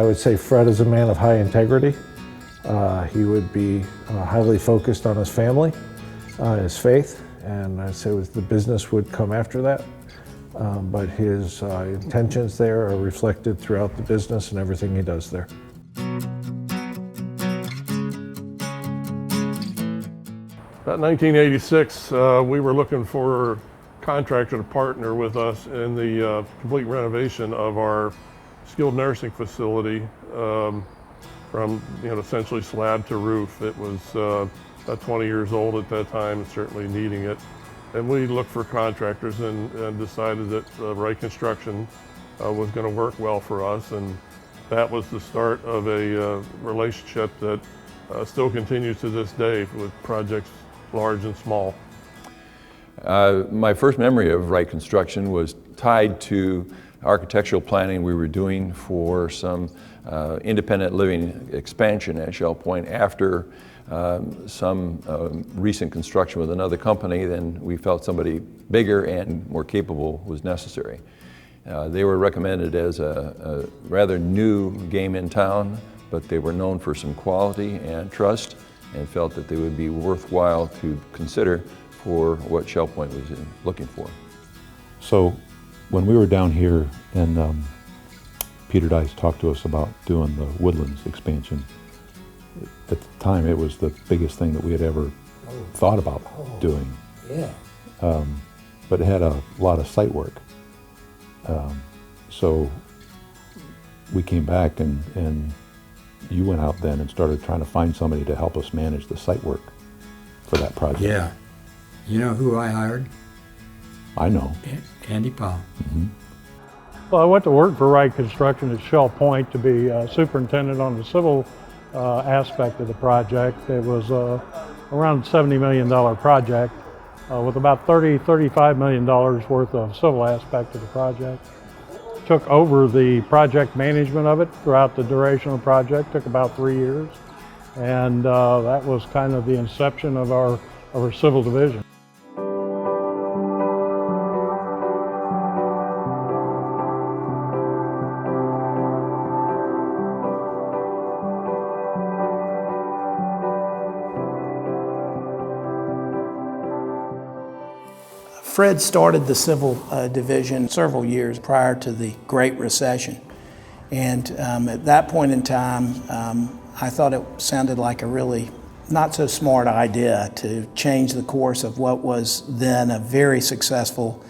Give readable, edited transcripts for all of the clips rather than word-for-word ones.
would say Fred is a man of high integrity. He would be highly focused on his family, his faith, and I'd say the business would come after that. But his intentions there are reflected throughout the business and everything he does there. About 1986, we were looking for a contractor to partner with us in the complete renovation of our skilled nursing facility from essentially slab to roof. It was about 20 years old at that time and certainly needing it. And we looked for contractors and decided that Wright Construction was going to work well for us, and that was the start of a relationship that still continues to this day with projects large and small. My first memory of Wright Construction was tied to architectural planning we were doing for some independent living expansion at Shell Point after some recent construction with another company. Then we felt somebody bigger and more capable was necessary. They were recommended as a rather new game in town, but they were known for some quality and trust, and felt that they would be worthwhile to consider for what Shell Point was looking for. So when we were down here and Peter Dice talked to us about doing the Woodlands expansion, at the time it was the biggest thing that we had ever thought about doing. Yeah. But it had a lot of site work. So we came back and you went out then and started trying to find somebody to help us manage the site work for that project. Yeah. You know who I hired? I know. Andy Powell. Mm-hmm. Well, I went to work for Wright Construction at Shell Point to be superintendent on the civil aspect of the project. It was around a $70 million project with about $35 million worth of civil aspect of the project. Took over the project management of it throughout the duration of the project. Took about 3 years, and that was kind of the inception of our civil division. Fred started the civil division several years prior to the Great Recession. And at that point in time, I thought it sounded like a really not so smart idea to change the course of what was then a very successful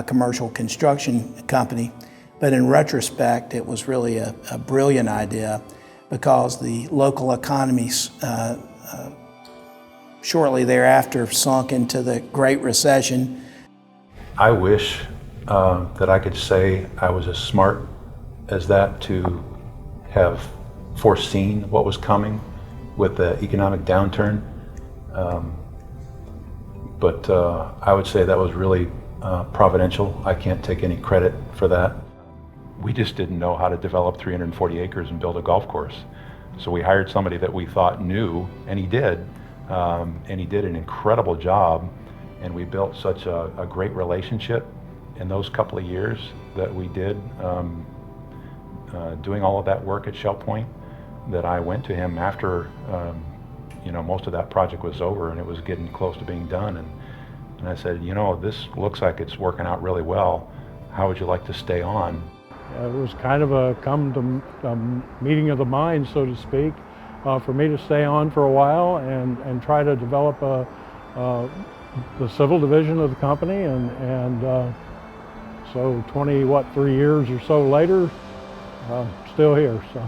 commercial construction company. But in retrospect, it was really a brilliant idea because the local economy shortly thereafter sunk into the Great Recession. I wish that I could say I was as smart as that to have foreseen what was coming with the economic downturn. But I would say that was really providential. I can't take any credit for that. We just didn't know how to develop 340 acres and build a golf course. So we hired somebody that we thought knew, and he did. And he did an incredible job. And we built such a great relationship in those couple of years that we did doing all of that work at Shell Point, that I went to him after most of that project was over and it was getting close to being done, and I said, this looks like it's working out really well. How would you like to stay on? It was kind of a meeting of the minds, so to speak, for me to stay on for a while and try to develop the civil division of the company, and so 3 years or so later, still here. So.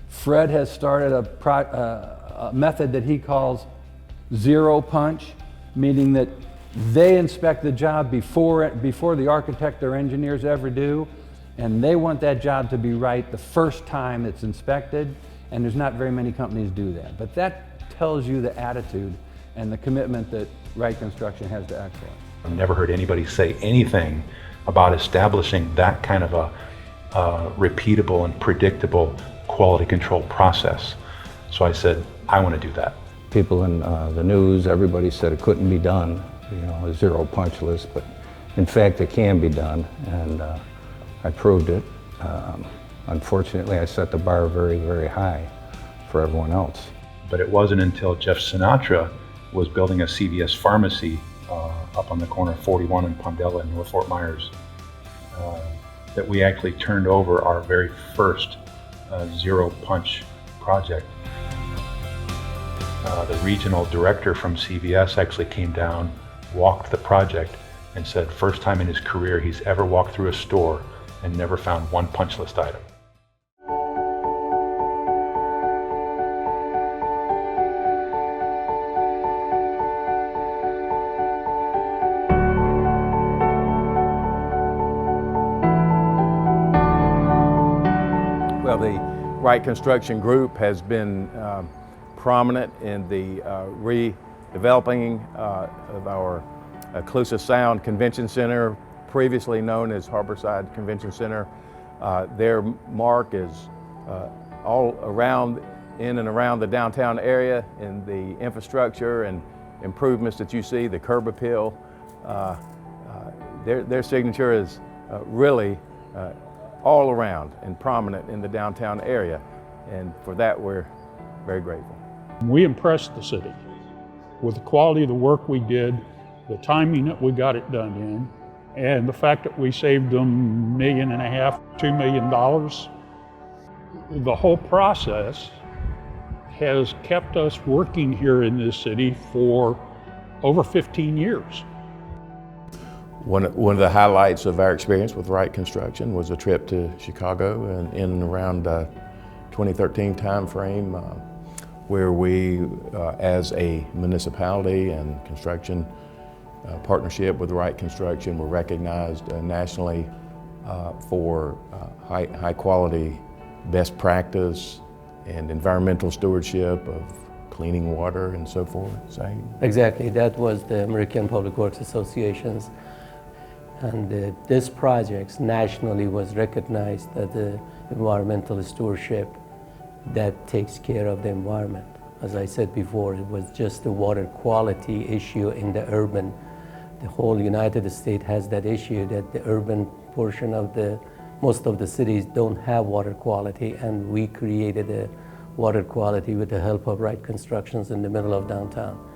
Fred has started a method that he calls zero punch, meaning that they inspect the job before the architect or engineers ever do, and they want that job to be right the first time it's inspected, and there's not very many companies do that. But that tells you the attitude and the commitment that Wright Construction has to excellence. I've never heard anybody say anything about establishing that kind of a repeatable and predictable quality control process. So I said, I want to do that. People in the news, everybody said it couldn't be done, a zero punch list, but in fact it can be done, and I proved it. Unfortunately, I set the bar very, very high for everyone else. But it wasn't until Jeff Sinatra was building a CVS pharmacy up on the corner of 41 and Pondella in North Fort Myers that we actually turned over our very first zero punch project. The regional director from CVS actually came down, walked the project, and said first time in his career he's ever walked through a store and never found one punch list item. Well, the Wright Construction Group has been prominent in the redeveloping of our Inclusive Sound Convention Center, previously known as Harborside Convention Center. Their mark is all around, in and around the downtown area, in the infrastructure and improvements that you see, the curb appeal. Their signature is really all around and prominent in the downtown area, and for that we're very grateful. We impressed the city with the quality of the work we did, the timing that we got it done in, and the fact that we saved them $1.5 million, $2 million. The whole process has kept us working here in this city for over 15 years. One of the highlights of our experience with Wright Construction was a trip to Chicago in and around 2013 timeframe, where we, as a municipality and construction partnership with Wright Construction, were recognized nationally for high quality, best practice, and environmental stewardship of cleaning water and so forth. Exactly, that was the American Public Works Association's. And this project nationally was recognized as the environmental stewardship that takes care of the environment. As I said before, it was just the water quality issue in the urban. The whole United States has that issue that the urban portion of most of the cities don't have water quality, and we created a water quality with the help of Wright Constructions in the middle of downtown.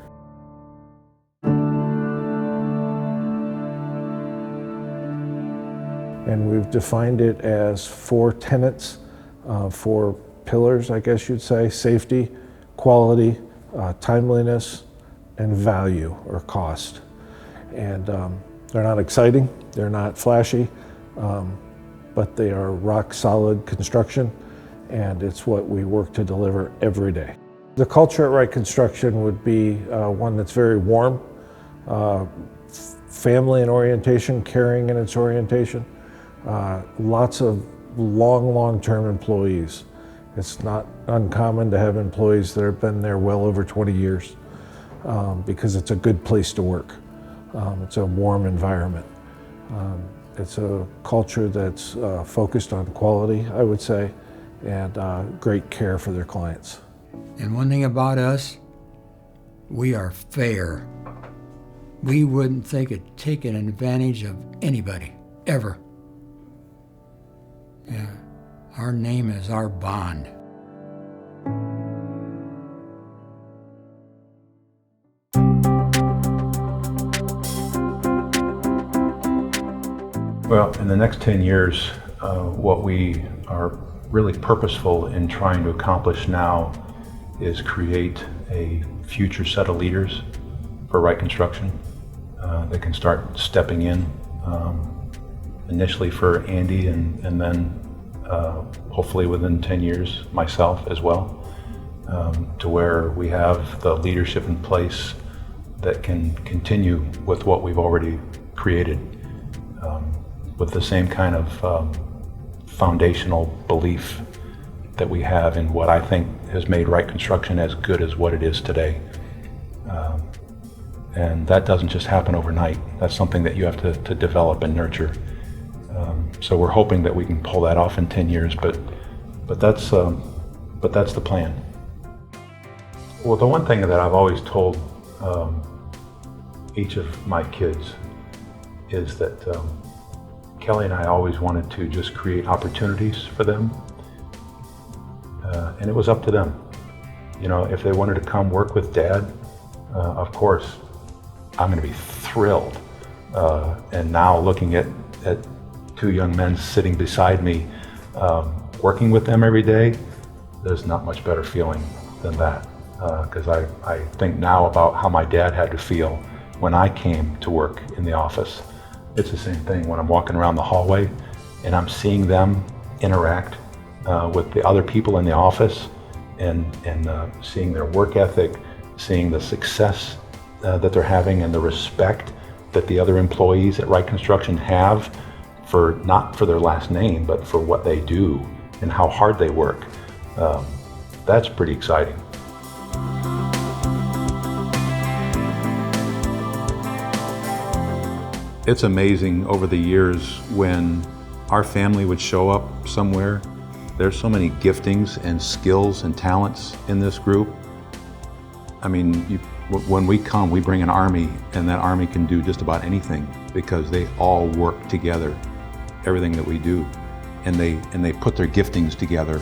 And we've defined it as 4 tenets, 4 pillars, I guess you'd say: safety, quality, timeliness, and value or cost. And they're not exciting, they're not flashy, but they are rock solid construction, and it's what we work to deliver every day. The culture at Wright Construction would be one that's very warm, family in orientation, caring in its orientation. Lots of long-term employees. It's not uncommon to have employees that have been there well over 20 years because it's a good place to work. It's a warm environment. It's a culture that's focused on quality, I would say, and great care for their clients. And one thing about us, we are fair. We wouldn't think of taking advantage of anybody, ever. Yeah, our name is our bond. Well, in the next 10 years, what we are really purposeful in trying to accomplish now is create a future set of leaders for Wright Construction that can start stepping in, initially for Andy and then hopefully within 10 years myself as well, to where we have the leadership in place that can continue with what we've already created, with the same kind of foundational belief that we have in what I think has made Wright Construction as good as what it is today. And that doesn't just happen overnight. That's something that you have to develop and nurture. So we're hoping that we can pull that off in 10 years, but that's the plan. Well, the one thing that I've always told each of my kids is that Kelly and I always wanted to just create opportunities for them, and it was up to them. You know, if they wanted to come work with Dad, of course, I'm going to be thrilled. And now looking at two young men sitting beside me, working with them every day, there's not much better feeling than that. Because I think now about how my dad had to feel when I came to work in the office. It's the same thing when I'm walking around the hallway and I'm seeing them interact with the other people in the office and seeing their work ethic, seeing the success that they're having and the respect that the other employees at Wright Construction have for, not for their last name, but for what they do and how hard they work. That's pretty exciting. It's amazing over the years when our family would show up somewhere. There's so many giftings and skills and talents in this group. I mean, when we come, we bring an army, and that army can do just about anything because they all work together, everything that we do. And they put their giftings together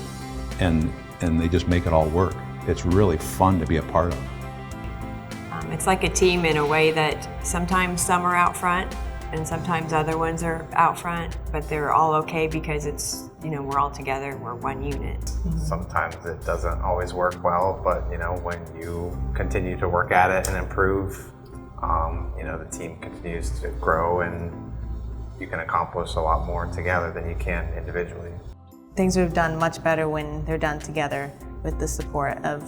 and they just make it all work. It's really fun to be a part of. It's like a team in a way that sometimes some are out front and sometimes other ones are out front, but they're all okay because it's, you know, we're all together, we're one unit. Sometimes it doesn't always work well, but you know, when you continue to work at it and improve, you know, the team continues to grow and you can accomplish a lot more together than you can individually. Things are done much better when they're done together with the support of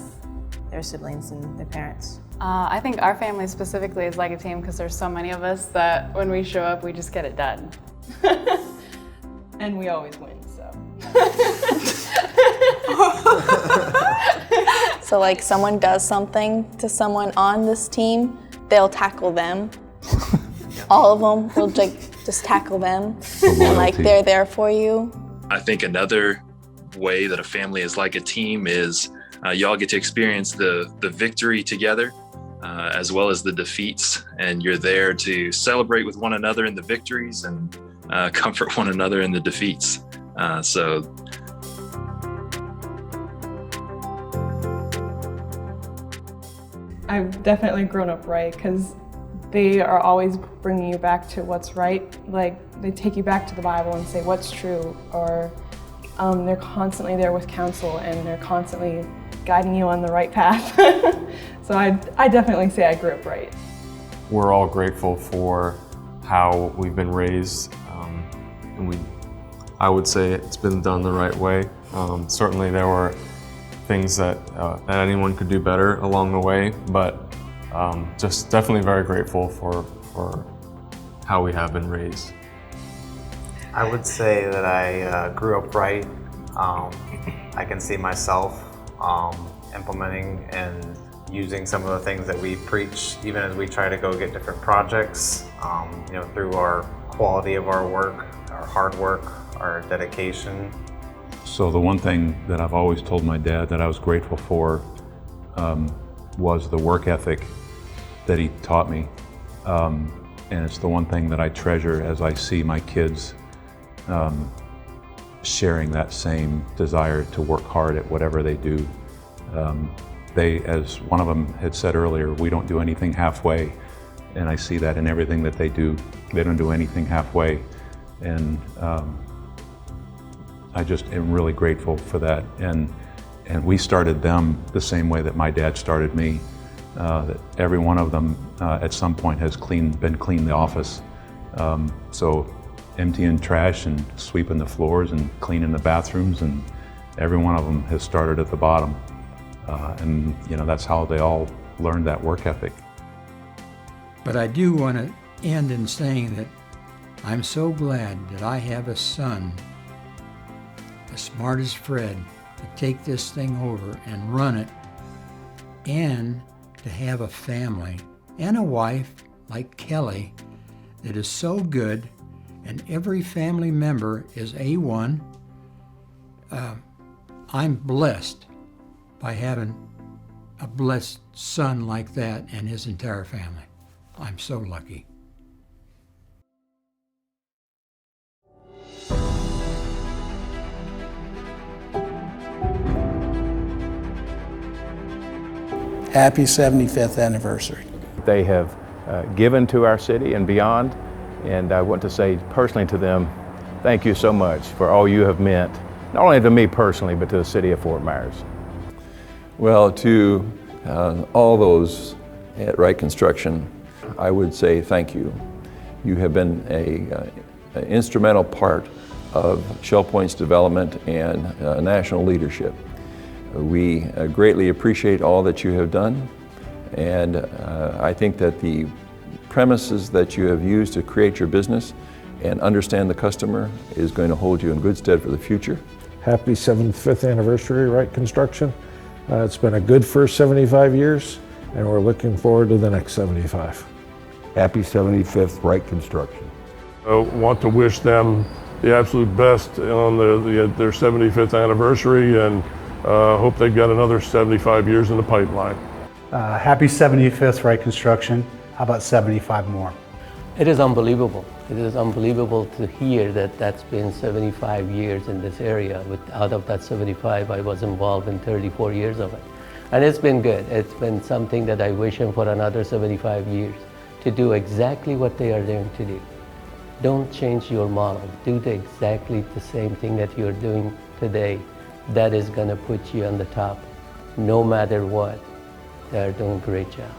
their siblings and their parents. I think our family specifically is like a team because there's so many of us that when we show up, we just get it done. And we always win, so. So like someone does something to someone on this team, they'll tackle them. All of them will just tackle them. And like they're there for you. I think another way that a family is like a team is y'all get to experience the victory together as well as the defeats, and you're there to celebrate with one another in the victories and comfort one another in the defeats. So I've definitely grown up right because they are always bringing you back to what's right. Like they take you back to the Bible and say what's true, or they're constantly there with counsel and they're constantly guiding you on the right path. So I definitely say I grew up right. We're all grateful for how we've been raised, and I would say it's been done the right way. Certainly there were things that anyone could do better along the way, but just definitely very grateful for how we have been raised. I would say that I grew up right. I can see myself implementing and using some of the things that we preach, even as we try to go get different projects, you know, through our quality of our work, our hard work, our dedication. So the one thing that I've always told my dad that I was grateful for was the work ethic that he taught me. And it's the one thing that I treasure as I see my kids sharing that same desire to work hard at whatever they do. They, as one of them had said earlier, we don't do anything halfway. And I see that in everything that they do. They don't do anything halfway. And I just am really grateful for that. And we started them the same way that my dad started me. That every one of them at some point has been cleaning the office. So emptying trash and sweeping the floors and cleaning the bathrooms, and every one of them has started at the bottom. And you know, that's how they all learned that work ethic. But I do want to end in saying that I'm so glad that I have a son as smart as Fred to take this thing over and run it, and to have a family and a wife like Kelly that is so good, and every family member is A1. I'm blessed by having a blessed son like that and his entire family. I'm so lucky. Happy 75th anniversary. They have given to our city and beyond, and I want to say personally to them, thank you so much for all you have meant, not only to me personally, but to the city of Fort Myers. Well, to all those at Wright Construction, I would say thank you. You have been an instrumental part of Shell Point's development and national leadership. We greatly appreciate all that you have done, and I think that the premises that you have used to create your business and understand the customer is going to hold you in good stead for the future. Happy 75th anniversary, Wright Construction. It's been a good first 75 years, and we're looking forward to the next 75. Happy 75th Wright Construction. I want to wish them the absolute best on their 75th anniversary, and hope they've got another 75 years in the pipeline. Happy 75th Wright Construction. How about 75 more? It is unbelievable. It is unbelievable to hear that that's been 75 years in this area. Out of that 75, I was involved in 34 years of it. And it's been good. It's been something that I wish them for another 75 years to do exactly what they are doing to do. Don't change your model. Do exactly the same thing that you're doing today. That is going to put you on the top, no matter what. They're doing a great job.